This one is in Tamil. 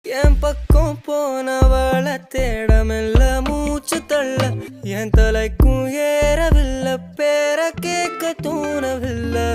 என் பக்கம் போனவள தேடமில்ல மூச்சு தள்ள என் தலைக்கும் ஏறவில்லை பேர கேட்க தூணவில்லை